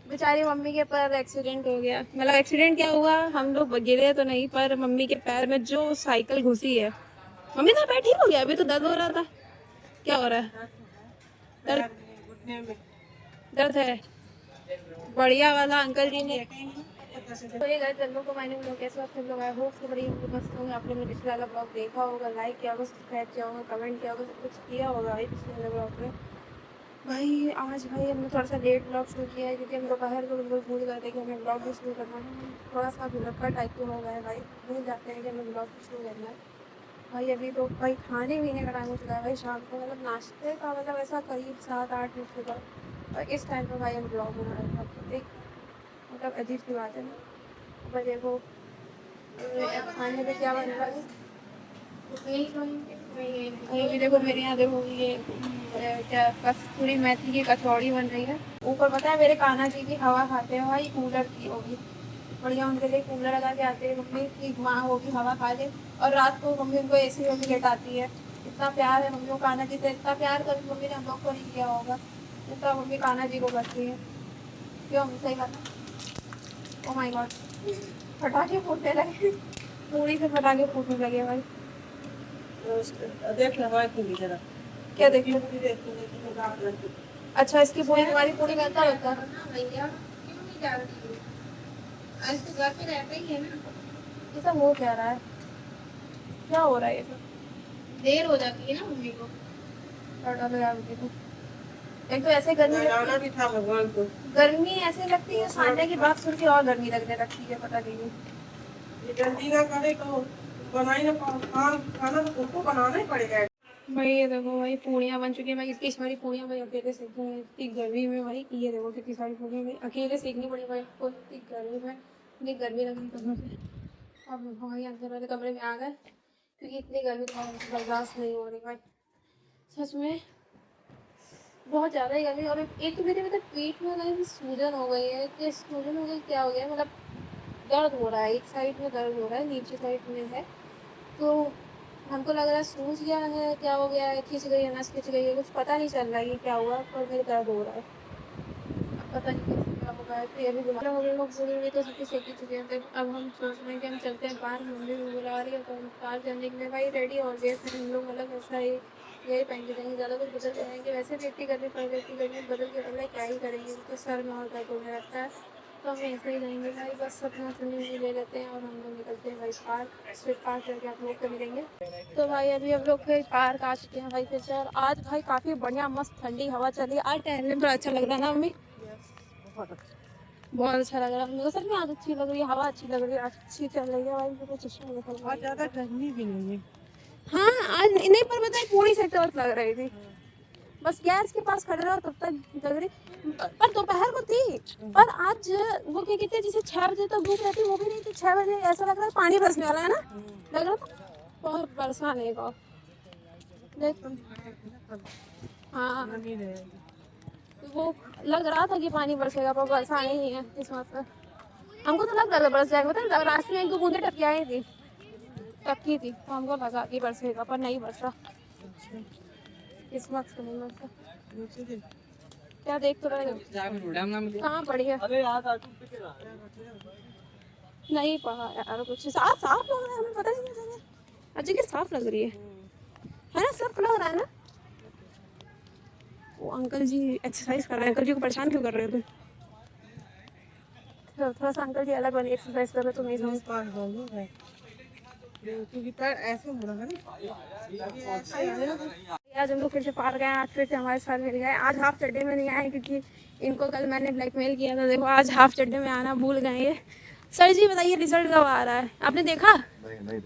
बेचारी मम्मी के पैर एक्सीडेंट हो गया। मतलब एक्सीडेंट क्या हुआ, हम लोग गिरे तो नहीं, पर मम्मी के पैर में जो साइकिल घुसी है। मम्मी का पैर ठीक हो गया? अभी तो दर्द हो रहा था। क्या हो रहा है? दर्द? दर्द है? बढ़िया वाला अंकल जी ने तो ये गए जन्मों को मैंने लोग कैसे बात लोग आए होप तो बड़ी मस्त होंगे। आपने मेरे पिछले वाला ब्लॉग देखा होगा, लाइक किया होगा, सब्सक्राइब किया होगा, कमेंट किया होगा, सब कुछ किया होगा भाई पिछले वाले ब्लॉग में। भाई आज भाई हमने थोड़ा सा लेट ब्लॉग शुरू किया है क्योंकि हम दोपहर को बिल्कुल भूल गए थे कि हमें ब्लॉग भी शुरू करना है। थोड़ा सा भुलक्कड़ टाइप के हो गए भाई, भूल जाते हैं कि हमें ब्लॉग भी शुरू करना है। भाई अभी तो भाई खाने पीने का टाइम हो चुका है भाई, शाम को मतलब नाश्ते का मतलब ऐसा करीब 7-8 बजे का। और इस टाइम पर भाई हम ब्लॉग बना रहे हैं तो एक मतलब अजीब सी बात है ना। पर देखो खाने पे क्या बन रहा है। अभी देखो मेरे यहाँ देखो ये क्या कस्तूरी मेथी की कचौड़ी बन रही है। ऊपर पता है मेरे कान्हा जी की हवा खाते हैं भाई, कूलर की होगी बढ़िया, उनके लिए कूलर लगा के आते हैं। मम्मी की माँ होगी हवा खा ले, और रात को मम्मी उनको एसी में भी लेटाती है। इतना प्यार है मम्मी को कान्हा जी से, इतना प्यार कभी मम्मी ने हम लोग को नहीं किया होगा जितना मम्मी कान्हा जी को करती है। क्यों सही बात है। ओ माय गॉड, पटाखे फूटने लगे, पूरी से पटाखे फूटने लगे भाई। देख जरा क्या देख अच्छा इसकी पूरी हमारी पूरी बेहतर होता है भैया, क्यों नहीं डालती हो? आज तो घर पे रहते ही है ना। ये सब हो क्या रहा है, क्या हो रहा है? ये सब देर हो जाती है ना मम्मी को। एक तो ऐसे गर्मी लगती भी था भगवान को, गर्मी ऐसे लगती है खाने की बात सुन के और गर्मी लगने लगती है, पता नहीं ये जल्दी ना करे तो बनाई ना खाना तो उनको बनाना ही पड़ेगा भाई। ये देखो भाई पूड़ियाँ बन चुकी है भाई, इतनी सारी पूड़ियाँ भाई अकेले सेकूँ इतनी गर्मी में भाई। ये देखो कितनी सारी पूड़ियाँ भाई अकेले सेकनी पड़ी भाई आपको इतनी गर्मी में, इतनी गर्मी लगी कमरे से। अब भाई अंदर वाले कमरे में आ गए क्योंकि इतनी गर्मी तो बर्दाश्त नहीं हो रही भाई सच में, बहुत ज़्यादा ही गर्मी। और एक तो मेरे मतलब पेट में कहीं सूजन हो गई है, कि सूजन हो गई क्या हो गया, मतलब दर्द हो रहा है, एक साइड में दर्द हो रहा है, नीचे साइड में है। तो हमको लग रहा है सूज गया है, क्या हो गया है, खिंच गई है, नस खिंच गई है, कुछ पता नहीं चल रहा है ये क्या हुआ, पर मेरे दर्द हो रहा है। अब पता नहीं कैसे क्या होगा है, तो ये भी बीमार हो गए लोग पूरी हुई तो सबकी सेकी चुके हैं। तो अब हम सोच रहे हैं कि हम चलते हैं बाहर, मम्मी भी बुला रही है तो हम बाहर जाने के लिए भाई रेडी हो गए थे हम लोग, मतलब ऐसा ही यही पहन के जाएंगे, ज़्यादा कुछ बदल के जाएंगे। वैसे भी इतनी गर्मी पड़ रही थी, गर्मी बदल के पड़ क्या ही करेंगे, तो सर में और दर्द होने लगता है। तो हम ऐसे ही जाएंगे भाई, बस अपना चुनी ले लेते हैं और हम लोग निकलते हैं भाई पार्क। फिर पार्क करके आप लोग को मिलेंगे। तो भाई अभी हम लोग फिर पार्क आ चुके हैं भाई फिर से, और आज भाई काफ़ी बढ़िया मस्त ठंडी हवा चल रही है। आज टहलने में थोड़ा अच्छा लग रहा है ना मम्मी? बहुत अच्छा लग रहा है मेरे को सच में, आज अच्छी लग रही है, हवा अच्छी लग रही है, आज अच्छी चल रही है भाई, मेरे चश्मा निकल रहा है। आज ज़्यादा गर्मी भी नहीं है। हाँ आज नहीं, पर बताए पूरी सेक्टर लग रही थी, बस गैस के पास खड़े रहो तब तक लग रही। पर दोपहर को थी, पर आज वो क्या कहते हैं जैसे 6 बजे तक धूप रहती वो भी नहीं थी, 6 बजे ऐसा लग रहा है पानी बरसने वाला है ना, लग रहा था बहुत बरसाने का। देख हाँ तो वो लग रहा था कि पानी बरसेगा पर बरसा नहीं है इस बात पर। हमको तो लग रहा था बरस जाएगा, पता है रास्ते में 1-2 बूंदे टपकी आई थी, टपकी थी तो हमको लगा कि बरसेगा पर नहीं बरसा। इस वक्त तो नहीं बरसा। क्या देख तो रहे कहाँ पड़ी है? नहीं पढ़ा यार, कुछ साफ साफ लग रहा है, हमें पता नहीं चला। अच्छा क्या साफ लग रही है ना, सब लग रहा है ना। वो अंकल जी एक्सरसाइज कर रहे हैं, अंकल जी को परेशान क्यों कर रहे हो तुम? तो थोड़ा सा अंकल जी अलग वाली एक्सरसाइज कर रहे हो तो नहीं समझ पा रहे हो ऐसे हो रहा है ना। आज हम लोग फिर से पार्क गए, आज फिर से हमारे साथ मिल गए। आज हाफ चड्डे में नहीं आए क्योंकि इनको कल मैंने ब्लैकमेल किया था, देखो आज हाफ चड्डे में आना भूल गए ये। सर जी बताइए रिजल्ट कब आ रहा है, आपने देखा? नहीं।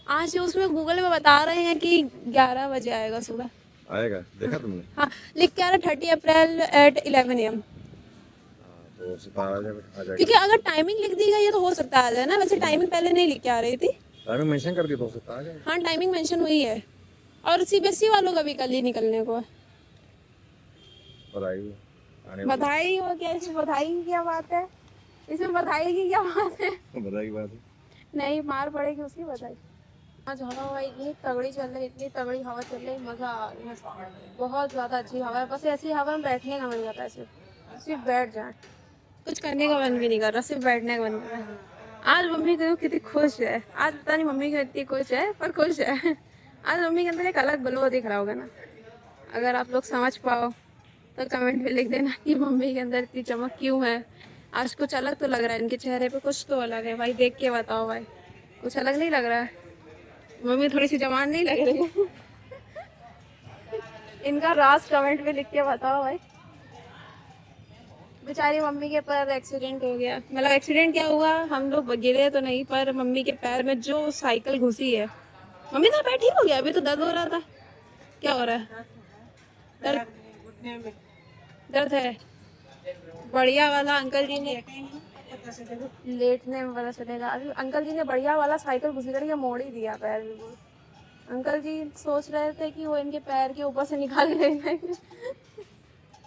आज उसमें गूगल में बता रहे हैं कि 11 बजे आएगा सुबह। आएगा, देखा तुमने? हाँ लिख के आ रहा 30 अप्रैल at 11 AM। क्योंकि अगर टाइमिंग लिख दी गई है तो हो सकता है ना, वैसे टाइमिंग पहले नहीं लिख के आ रही थी, टाइमिंग मेंशन कर दी तो हो सकता है। हाँ टाइमिंग मेंशन हुई है, और सीबीएसई वालों का भी कल ही निकलने को है। बधाई हो क्या, इसमें बधाई की क्या बात है, इसमें बधाई की क्या बात है? बधाई की बात है नहीं, मार पड़ेगी उसकी बधाई। आज हवा इतनी तगड़ी चल रही, इतनी तगड़ी हवा चल रही, मज़ा आ रहा है, बहुत ज़्यादा अच्छी हवा है। बस ऐसी हवा में बैठने का मन करता है, सिर्फ बैठ जाए। कुछ करने का मन भी नहीं कर रहा, सिर्फ बैठने का मन कर रहा है। आज मम्मी देखो कितनी खुश है, आज पता नहीं मम्मी क्यों इतनी खुश है, पर खुश है। आज मम्मी के अंदर एक अलग ग्लो दिख रहा होगा ना, अगर आप लोग समझ पाओ तो कमेंट में लिख देना कि मम्मी के अंदर इतनी चमक क्यों है। आज कुछ अलग तो लग रहा है, इनके चेहरे पे कुछ तो अलग है भाई, देख के बताओ भाई, कुछ अलग नहीं लग रहा है? मम्मी थोड़ी सी जवान नहीं लग रही है? इनका राज कमेंट में लिख के बताओ भाई। बेचारी मम्मी के पैर एक्सीडेंट हो गया, मतलब एक्सीडेंट क्या हुआ, हम लोग गिरे तो नहीं, पर मम्मी के पैर में जो साइकिल घुसी है। मम्मी का पैर ठीक हो गया? अभी तो दर्द हो रहा था, क्या हो रहा है? दर्द दर्द है? बढ़िया वाला अंकल जी ने, लेटने में पता चलेगा। अभी अंकल जी ने बढ़िया वाला साइकिल घुसी करके मोड़ ही दिया पैर बिल्कुल। अंकल जी सोच रहे थे कि वो इनके पैर के ऊपर से निकाल ले जाएंगे।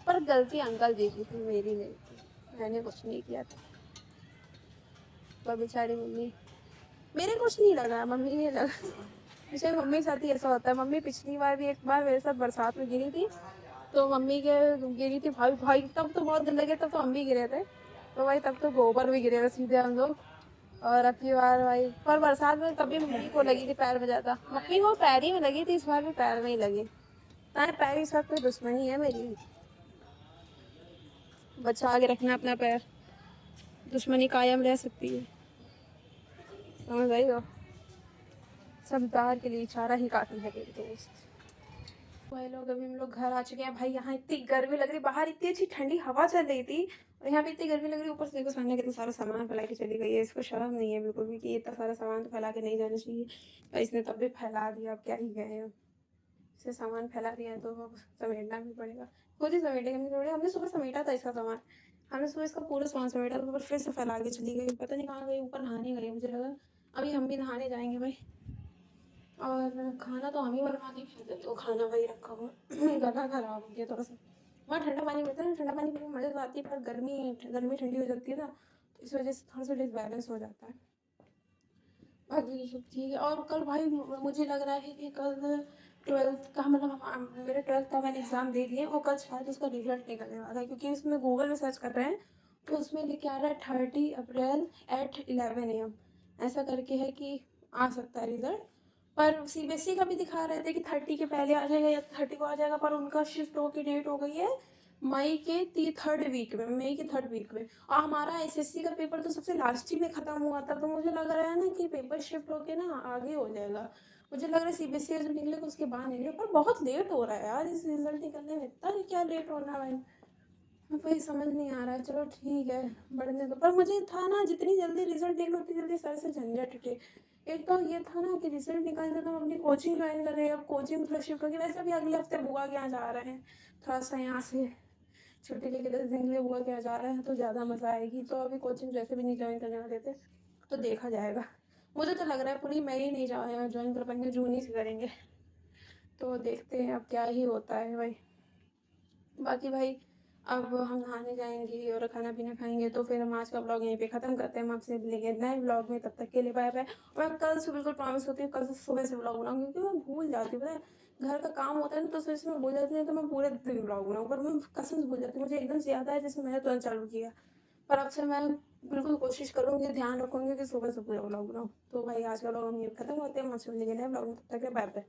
पर गलती अंकल जी की थी, मेरी नहीं थी, मैंने कुछ नहीं किया था। पर बेचारी मम्मी, मेरे कुछ नहीं लगा, मम्मी ने लगा। जैसे मम्मी के साथ ही ऐसा होता है। मम्मी पिछली बार भी एक बार मेरे साथ बरसात में गिरी थी, तो मम्मी के गिरी थी भाई भाई, तब तो बहुत गंदे, तब तो हम भी गिरे थे, तो भाई तब तो गोबर भी गिरे थे सीधे हम लोग। और अब की बार भाई, पर बरसात में तभी मम्मी को लगी थी पैर में ज्यादा, मम्मी को पैर ही में लगी थी, इस बार भी पैर में ही लगी। पैर इस बार कोई दुश्मनी है मेरी, बचा के रखना अपना पैर, दुश्मनी कायम रह सकती है, समझ आई हो? सब बाहर के लिए इशारा ही काफी है मेरे दोस्त। भाई लोग, अभी हम लोग घर आ चुके हैं भाई। यहाँ इतनी गर्मी लग रही, बाहर इतनी अच्छी ठंडी हवा चल रही थी और यहाँ पे इतनी गर्मी लग रही, ऊपर से देखो सामने कितना सारा सामान फैला के चली गई है। इसको शर्म नहीं है बिल्कुल भी कि इतना सारा सामान तो फैला के नहीं जाना चाहिए, पर इसने तब भी फैला दिया, अब क्या ही गए हैं। इससे सामान फैला दिया है तो समेटना भी पड़ेगा, खुद ही समेटेंगे नहीं पड़ेगा। हमने सुबह समेटा था इसका सामान, हमने सुबह इसका पूरा सामान समेटा था, फिर से फैला के चली गई, पता नहीं कहाँ गई, ऊपर नहाने गई मुझे लगा। अभी हम भी नहाने जाएंगे भाई, और खाना तो हम ही बनवा के खाते, तो खाना वही रखा हुआ। गला खराब हो गया थोड़ा सा। वहाँ ठंडा पानी मिलता है ना, ठंडा पानी पीने में मजा तो आती है, पर गर्मी गर्मी ठंडी हो जाती है ना, तो इस वजह से थोड़ा सा डिसबैलेंस हो जाता है। बाकी सब ठीक है। और कल भाई मुझे लग रहा है कि कल 12th का, मतलब मेरे 12th का मैंने एग्ज़ाम दे दिया, और कल शायद उसका रिजल्ट निकलने वाला है, क्योंकि इसमें गूगल में सर्च कर रहे हैं तो उसमें लिख के आ रहा है 30 अप्रैल एट 11 AM, ऐसा करके है कि आ सकता है रिजल्ट। पर सीबीएसई का भी दिखा रहे थे कि 30 के पहले आ जाएगा या 30 को आ जाएगा, पर उनका शिफ्ट होकर डेट हो गई है मई के थर्ड वीक में, मई के थर्ड वीक में। और हमारा एसएससी का पेपर तो सबसे लास्ट ही में ख़त्म हुआ था, तो मुझे लग रहा है ना कि पेपर शिफ्ट होके ना आगे हो जाएगा। मुझे लग रहा है सीबीएसई जब निकलेगा उसके बाद निकले, पर बहुत लेट हो रहा है यार इस रिजल्ट निकलने में, इतना क्या लेट होना है भाई, वही समझ नहीं आ रहा है। चलो ठीक है, बढ़ने दो। पर मुझे था ना, जितनी जल्दी रिजल्ट निकले उतनी जल्दी सर से झंझट हटे। एक तो ये था ना कि रिजल्ट निकालते तो हम अपनी कोचिंग ज्वाइन कर रहे हैं, अब कोचिंग थोड़ा शिफ्ट होगी, वैसे भी अगले हफ्ते बुआ के यहाँ जा रहे हैं, थोड़ा सा यहाँ से छुट्टी लेके 10 दिन के लिए बुआ के यहाँ जा रहे हैं, तो ज़्यादा मज़ा आएगी। तो अभी कोचिंग वैसे भी नहीं ज्वाइन करने वाले थे, तो देखा जाएगा। मुझे तो लग रहा है पूरी मई ही नहीं ज्वाइन कर पाएंगे, जून ही से करेंगे, तो देखते हैं अब क्या ही होता है भाई। बाकी भाई अब हम नहाने जाएंगे और खाना पीना खाएंगे, तो फिर हम आज का ब्लॉग यहीं पे ख़त्म करते हैं। हम आपसे मिलेंगे नए ब्लॉग में, तब तक के लिए बाय बाय। और कल से बिल्कुल प्रॉमिस होती है, कल से सुबह से ब्लॉग बनाऊंगी, क्योंकि मैं भूल जाती हूँ, पता है घर का काम होता है ना, तो सोच में भूल जाती है, तो मैं पूरे दिन ब्लॉग बनाऊँ, पर मैं कसम से भूल जाती हूँ। मुझे एकदम से याद आया जैसे मैंने तुरंत चालू किया, पर अब से मैं बिल्कुल कोशिश करूँगी, ध्यान रखूँगी कि सुबह से पूरा ब्लॉग बनाऊँ। तो भाई आज का ब्लॉग हम ये ख़त्म होते हैं, हम आपसे मिलेंगे नए ब्लॉग में, तब तक के बाय बाय।